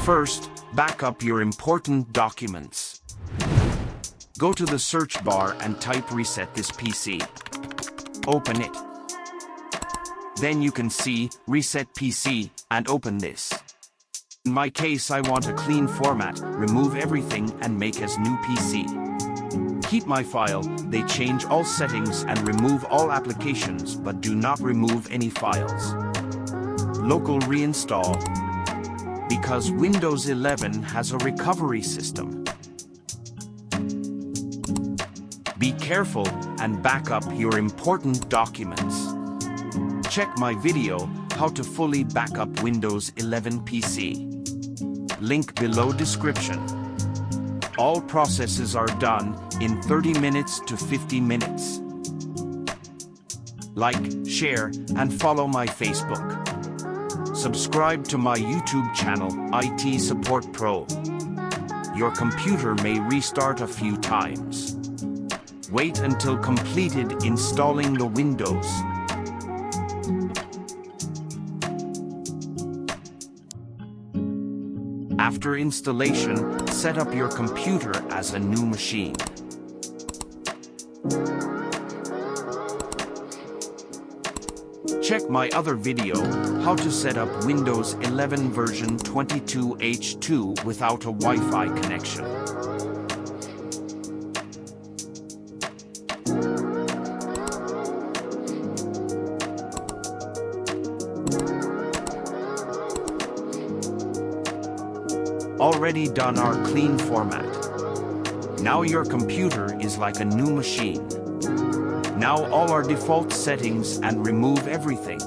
First, back up your important documents. Go to the search bar and type reset this PC. Open it. Then you can see reset PC and open this. In my case, I want a clean format, remove everything and make as new PC. Keep my file, they change all settings and remove all applications but do not remove any files. Local reinstall. Because Windows 11 has a recovery system. Be careful and back up your important documents. Check my video, how to fully back up Windows 11 PC. Link below description. All processes are done in 30 minutes to 50 minutes. Like, share, and follow my Facebook. Subscribe to my YouTube channel, IT Support Pro. Your computer may restart a few times. Wait until completed installing the Windows. After installation, set up your computer as a new machine. Check my other video, how to set up Windows 11 version 22H2 without a Wi-Fi connection. Already done our clean format. Now your computer is like a new machine. Now all our default settings and remove everything.